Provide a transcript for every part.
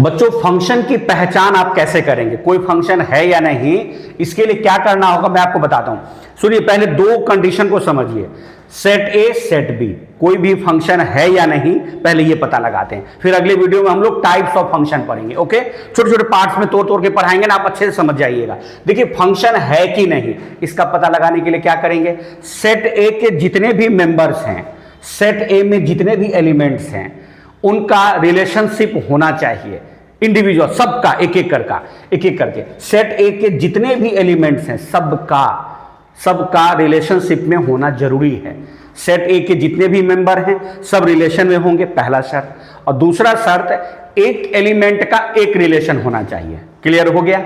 बच्चों फंक्शन की पहचान आप कैसे करेंगे, कोई फंक्शन है या नहीं, इसके लिए क्या करना होगा मैं आपको बताता हूं। सुनिए, पहले दो कंडीशन को समझिए, सेट ए सेट बी, कोई भी फंक्शन है या नहीं पहले ये पता लगाते हैं, फिर अगले वीडियो में हम लोग टाइप्स ऑफ फंक्शन पढ़ेंगे। ओके, छोटे छोटे पार्ट्स में तोड़ तोड़ के पढ़ाएंगे ना, आप अच्छे से समझ जाइएगा। देखिए फंक्शन है कि नहीं इसका पता लगाने के लिए क्या करेंगे, सेट ए के जितने भी मेंबर्स हैं, सेट ए में जितने भी एलिमेंट्स हैं उनका रिलेशनशिप होना चाहिए, इंडिविजुअल सबका एक एक करके सेट ए के जितने भी एलिमेंट्स हैं सबका रिलेशनशिप में होना जरूरी है। सेट ए के जितने भी मेंबर हैं सब रिलेशन में होंगे, पहला शर्त। और दूसरा शर्त, एक एलिमेंट का एक रिलेशन होना चाहिए। क्लियर हो गया।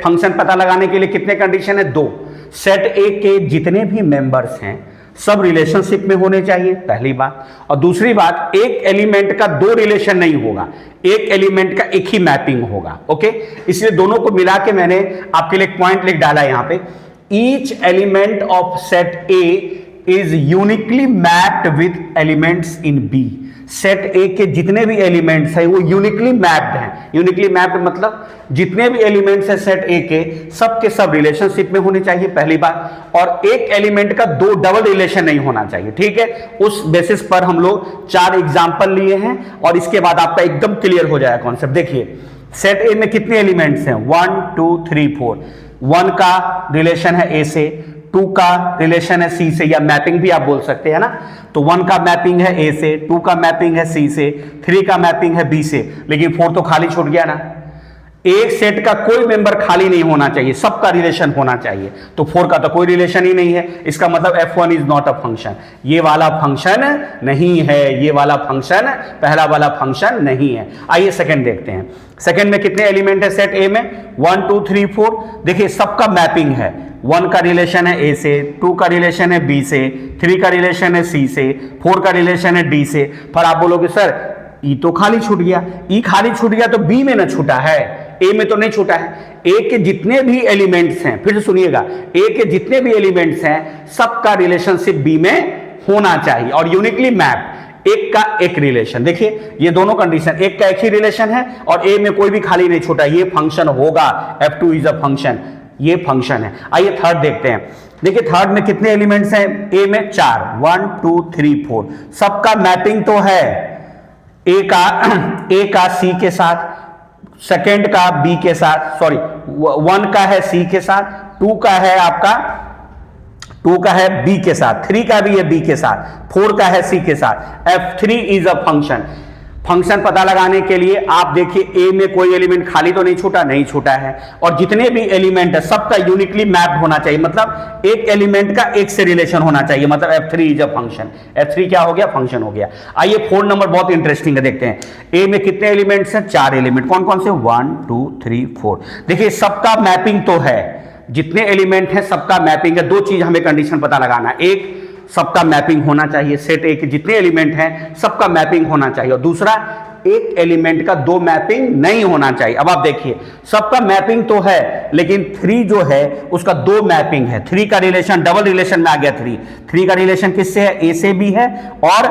फंक्शन पता लगाने के लिए कितने कंडीशन है, दो। सेट ए के जितने भी मेंबर्स हैं सब रिलेशनशिप में होने चाहिए, पहली बात। और दूसरी बात, एक एलिमेंट का दो रिलेशन नहीं होगा, एक एलिमेंट का एक ही मैपिंग होगा। ओके, इसलिए दोनों को मिला के मैंने आपके लिए एक पॉइंट लिख डाला यहां पे, each element of set A is uniquely mapped with elements in B. Set A के जितने भी एलिमेंट्स हैं वो यूनिकली मैप्ड हैं। यूनिकली मैप्ड मतलब जितने भी एलिमेंट्स हैं सेट ए के सब रिलेशनशिप में होने चाहिए, पहली बात। और एक एलिमेंट का दो डबल रिलेशन नहीं होना चाहिए, ठीक है। उस बेसिस पर हम लोग 4 एग्जांपल लिए हैं और इसके बाद आपका एकदम क्लियर हो जाएगा कॉन्सेप्ट। देखिए सेट ए में कितने एलिमेंट्स हैं, 1 2 3 4। 1 का रिलेशन है ए से, 2 का रिलेशन है सी से, या मैपिंग भी आप बोल सकते हैं ना। तो 1 का मैपिंग है ए से, 2 का मैपिंग है सी से, 3 का मैपिंग है बी से, लेकिन 4 तो खाली छूट गया ना। एक सेट का कोई मेंबर खाली नहीं होना चाहिए, सबका रिलेशन होना चाहिए। तो 4 का तो कोई रिलेशन ही नहीं है, इसका मतलब F1 is not a function. ये वाला फंक्शन नहीं है, ये वाला फंक्शन, पहला वाला फंक्शन नहीं है। आइए सेकंड देखते हैं। सेकंड में कितने एलिमेंट है सेट ए में, 1 2 3 4। देखिए सबका मैपिंग है, 1 का रिलेशन है ए से, 2 का रिलेशन है बी से, 3 का रिलेशन है सी से, 4 का रिलेशन है डी से। पर आप बोलोगे सर ई तो खाली छूट गया, ई खाली छूट गया तो बी में ना छूटा है, ए में तो नहीं छूटा है। ए के जितने भी एलिमेंट्स हैं, फिर से सुनिएगा, ए के जितने भी एलिमेंट्स हैं सबका रिलेशनशिप बी में होना चाहिए और यूनिकली मैप, एक का एक रिलेशन। देखिए ये दोनों कंडीशन, एक का एक ही रिलेशन है और ए में कोई भी खाली नहीं छूटा, ये फंक्शन होगा। F2 इज अ फंक्शन, ये फंक्शन है। आइए थर्ड देखते हैं। देखिए थर्ड में कितने एलिमेंट्स हैं, ए में 4, 1 2 3 4। सबका मैपिंग तो है, ए का सी के साथ, सेकेंड का बी के साथ, सॉरी 1 का है सी के साथ, 2 का है आपका 2 का है बी के साथ, 3 का भी है बी के साथ, 4 का है सी के साथ। F3 is a function. Function पता लगाने के लिए आप देखिए ए में कोई एलिमेंट खाली तो नहीं छूटा है, और जितने भी एलिमेंट है सबका यूनिकली मैप्ड होना चाहिए, मतलब एक एलिमेंट का एक से रिलेशन होना चाहिए, मतलब F3 is a function. F3 क्या हो गया, फंक्शन हो गया। आइए 4 नंबर बहुत इंटरेस्टिंग है, देखते हैं। ए में कितने एलिमेंट्स हैं, 4 एलिमेंट। कौन कौन से, 1 2 3 4। देखिए सबका मैपिंग तो है, जितने एलिमेंट हैं सबका मैपिंग है। दो चीज हमें कंडीशन पता लगाना, एक सबका मैपिंग होना चाहिए, सेट ए के जितने एलिमेंट हैं सबका मैपिंग होना चाहिए, और दूसरा एक एलिमेंट का दो मैपिंग नहीं होना चाहिए। अब आप देखिए सबका मैपिंग तो है, लेकिन 3 जो है उसका दो मैपिंग है। 3 का रिलेशन डबल रिलेशन में आ गया। 3 का रिलेशन किससे है, ए से भी है और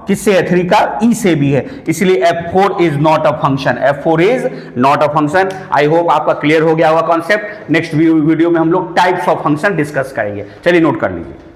किससे है, 3 का ई से भी है, इसलिए F4 is not a function. F4 is not a function. I hope आपका क्लियर हो गया होगा कॉन्सेप्ट। नेक्स्ट वीडियो में हम लोग टाइप्स ऑफ फंक्शन डिस्कस करेंगे। चलिए नोट कर लीजिए।